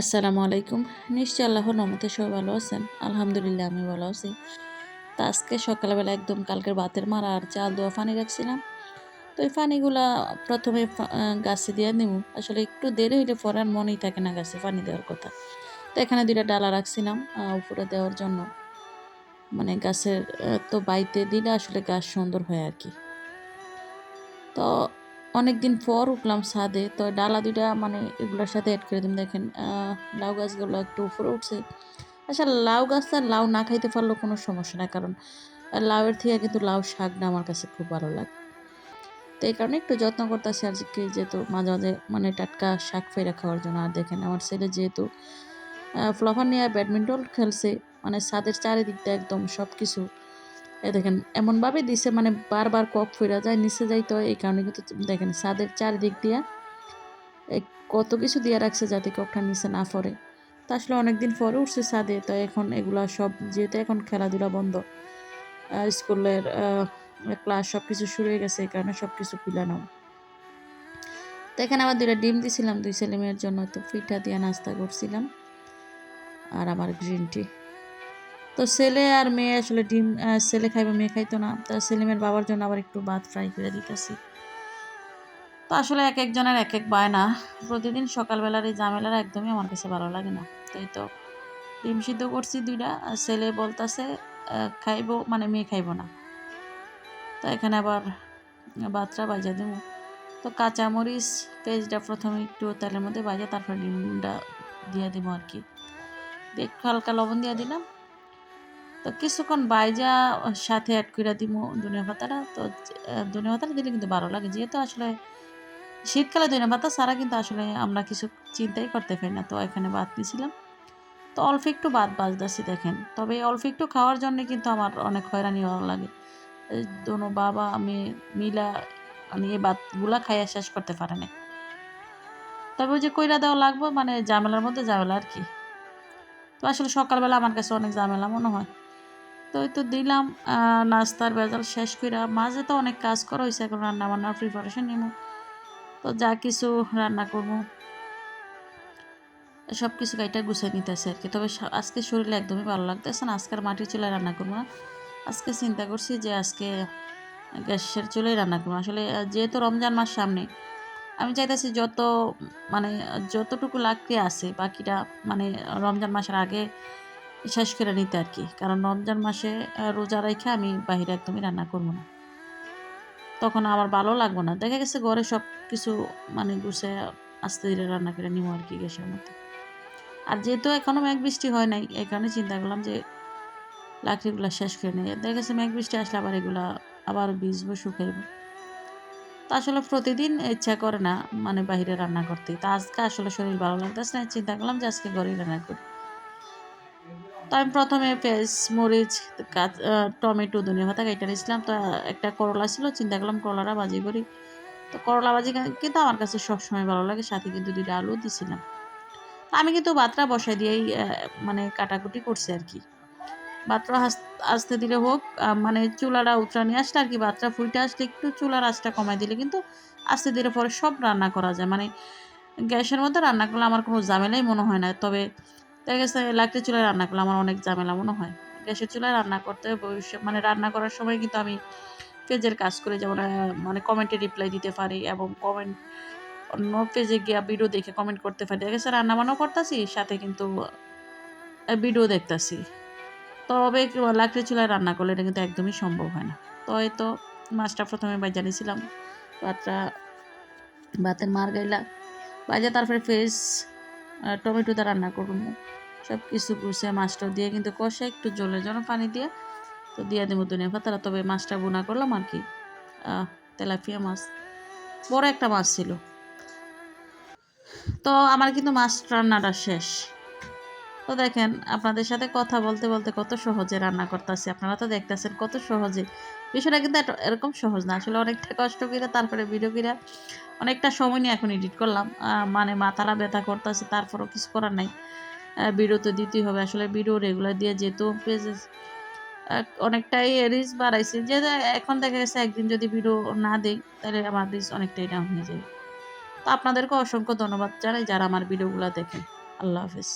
আসসালামু আলাইকুম। নিশ্চয়ই আল্লাহর রহমতে সবাই ভালো আছেন। আলহামদুলিল্লাহ আমি ভালো আছি। তো আজকে সকালবেলা একদম কালকের ভাতের মাড়া আর চাল ধোয়া পানি রাখছিলাম। তো এই পানিগুলা ১ম এ গাছে দিয়া দিমু। আসলে একটু দেরি হইলে পরে আর মনেই থাকে না গাছে পানি দেওয়ার কথা। তো এখানে ২ টা ডালা রাখছিলাম উপরে দেওয়ার জন্য। মানে গাছের তো বাইতে দিলে আসলে গাছ সুন্দর হয় আরকি। তো অনেকদিন পর উঠলাম ছাদে। তো ডালা ২ টা মানে এগুলোর সাথে এড করে দিম। দেখেন লাউ গাছগুলো একটু উপরে উঠছে। আচ্ছা লাউ গাছ আর লাউ না খাইতে পারলেও কোনো সমস্যা নাই। কারণ লাউয়ের থেকে কিন্তু লাউ শাকটা আমার কাছে খুব ভালো লাগে। তো এই কারণে একটু যত্ন করতেছি আরকি যেহেতু মাঝে, মাঝে মানে টাটকা শাক ফাইরা খাওয়ার জন্য। আর দেখেন আমার ছেলে যেহেতু ফ্লাফার নিয়ে ব্যাডমিন্টন খেলছে, মানে ছাদের চারিদিকটা একদম সবকিছু দেখেন এমনভাবে দিছে মানে বারবার কক ফইরা যায়, নিচে যাইতে হয়। এই কারণে কিন্তু দেখেন ছাদের চারিদিক দিয়া এ কত কিছু দিয়া রাখছে যাতে ককটা নিচে না পড়ে। তো আসলে অনেকদিন পরে উঠছে ছাদে। তো এখন এগুলা সব যেহেতু এখন খেলাধুলা বন্ধ। স্কুলের ক্লাস সবকিছু শুরু হয়ে গেছে। এই কারণে সবকিছু খুইলা নাও। তো এখানে আবার ২ টা ডিম দিছিলাম ২ ছেলেমেয়ের জন্য। তো পিঠা দিয়া নাস্তা করছিলাম। আর আমার গ্রিন টি। তো ছেলে আর মেয়ে আসলে ডিম ছেলে খাইবে মেয়ে খাইতো না। তো ছেলেমেয়ের বাবার জন্য আবার একটু ভাত ফ্রাই করে দিতেছি। তো আসলে একেকজনের একেক বায়না। প্রতিদিন সকালবেলার এই ঝামেলাটা একদমই আমার কাছে ভালো লাগে না। তো এই তো ডিম সিদ্ধ করছি ২ টা। আর ছেলে বলতাছে খাইবো মানে মেয়ে খাইবো না। তো এখানে আবার ভাতটা বাইজা দিমু। তো কাঁচামরিচ, পেঁয়াজটা ১ম এ একটু তেলের মধ্যে ভাইজা তারপর ডিমটা দিয়া দিমু আরকি। দিয়ে একটু হালকা লবণ দিয়া দিলাম। তো কিছুক্ষণ বাইজা সাথে এড কইরা দিমু ধনিয়া পাতাটা। তো ধনিয়া পাতাটা দিলে কিন্তু ভালো লাগে। যেহেতু আসলে শীতকালে ধনিয়া পাতা ছাড়া কিন্তু আসলে আমরা কিছু চিন্তাই করতে পারি না। তো এখানে ভাত নিছিলাম। তো অল্প একটু ভাত বাজতাছি দেখেন। তবে অল্প একটু খাওয়ার জন্যে কিন্তু আমার অনেক হয়রানি হওয়া লাগে। এই দোনো বাবা মেয়ে মিলা মানে এই ভাতগুলা খাইয়া শেষ করতে পারে নাই। তবে ওই যে কইরা দেওয়া লাগবো মানে ঝামেলার মধ্যে ঝামেলা আরকি। তো আসলে সকালবেলা আমার কাছে অনেক ঝামেলা মনে হয়। তো এই তো দিলাম আ নাস্তার ভেজাল শেষ কইরা। মাঝে তো অনেক কাজ করা হইছে। এখন রান্না-বান্নার প্রিপারেশন নিমু। তো যা কিছু রান্না করমু সবকিছু কাইটা গুছাই নিতেছি আরকি। তবে আজকে শরীরে একদমই ভালো লাগতেছে না। আজকে আর মাটির চুলায় রান্না করব না। আজকে চিন্তা করছি যে আজকে গ্যাসের চুলায় রান্না করব। আসলে যেহেতু রমজান মাস সামনে, আমি চাইতেছি যত মানে যতটুকু লাকড়ি আছে বাকিটা মানে রমজান মাসের আগে শেষ করে নিতে আরকি। কারণ রমজান মাসে রোজা রাইখা আমি বাহিরে একদমই রান্না করব না। তখন আমার ভালো লাগবে না। দেখা গেছে ঘরে সবকিছু মানে গুছাইয়া আস্তে ধীরে রান্না করে নিমু আরকি গ্যাসের মধ্যে। আর যেহেতু এখনো মেঘ বৃষ্টি হয় নাই, এই কারণে চিন্তা করলাম যে লাকড়িগুলা শেষ করে নেই। দেখা গেছে মেঘ বৃষ্টি আসলে আবার এগুলা আবার ভিজবো, শুকাইবো। তো আসলে প্রতিদিন ইচ্ছা করে না মানে বাহিরে রান্না করতে। তো আজকে আসলে শরীর ভালো লাগতেছে না। চিন্তা করলাম যে আজকে ঘরেই রান্না করি। তো আমি ১ম এ পেঁয়াজ, মরিচ, টমেটো, ধনিয়া পাতা কাইটা নিছিলাম। তো একটা করলা ছিল। চিন্তা করলাম করলাটা ভাজি করি। তো করলা ভাজি কিন্তু আমার কাছে সবসময় ভালো লাগে। সাথে কিন্তু ২ টা আলুও দিছিলাম। তো আমি কিন্তু ভাতটা বসায় দিয়েই মানে কাটাকুটি করছি আরকি। ভাতটা আস্তে ধীরে হোক মানে চুলাটা উতরা নিয়ে আসলে আরকি ভাতটা ফুইটা আসলে একটু চুলার আঁচটা কমায় দিলে কিন্তু আস্তে ধীরে পরে সব রান্না করা যায়। মানে গ্যাসের মধ্যে রান্না করলে আমার কোনো ঝামেলাই মনে হয় না। তবে দেখা গেছে লাকড়ির চুলায় রান্না করলে আমার অনেক ঝামেলা মনে হয়। গ্যাসের চুলায় রান্না করতে মানে রান্না করার সময় কিন্তু আমি পেজের কাজ করি যেমন মানে কমেন্টে রিপ্লাই দিতে পারি এবং অন্য পেজে গিয়া ভিডিও দেখে কমেন্ট করতে পারি। দেখা গেছে রান্না-বান্নাও করতাছি সাথে কিন্তু ভিডিও দেখতাছি। তবে লাকড়ির চুলায় রান্না করলে এটা কিন্তু একদমই সম্ভব হয় না। তো এই তো মাছটা ১ম এ ভাইজা নিছিলাম। ভাতটা ভাতের মার গাইলা ভাইজা তারপরে টমেটো দিয়ে রান্না করমু। সবকিছু গুছিয়ে মাছটাও দিয়ে কিন্তু কষায় একটু জলের জন্য পানি দিয়ে তো দিয়া দিমু ধনিয়া পাতাটা। তবে মাছটা ভুনা করলাম আরকি। আহ তেলাপিয়া মাছ। বড় একটা মাছ ছিল। তো আমার কিন্তু মাছ রান্নাটা শেষ। তো দেখেন আপনাদের সাথে কথা বলতে, বলতে কত সহজে রান্না করতাছি। আপনারা তো দেখতেছেন কত সহজে। বিষয়টা কিন্তু এরকম সহজ না। আসলে অনেকটা কষ্ট কইরা তারপরে ভিডিও কইরা অনেকটা সময় নিয়ে এখন এডিট করলাম। মানে মাথাটা ব্যথা করতাছে তারপরেও কিছু করার নাই। ভিডিও তো দিতেই হবে। আসলে ভিডিও রেগুলার দিয়ে যেহেতু পেজে আ অনেকটাই রিচ বাড়াইছি। যে এখন দেখা গেছে একদিন যদি ভিডিও না দেই তাহলে আমার রিচ অনেকটাই ডাউন হয়ে যাবে। তো আপনাদেরকে অসংখ্য ধন্যবাদ জানাই যারা আমার ভিডিওগুলা দেখেন। আল্লাহ হাফেজ।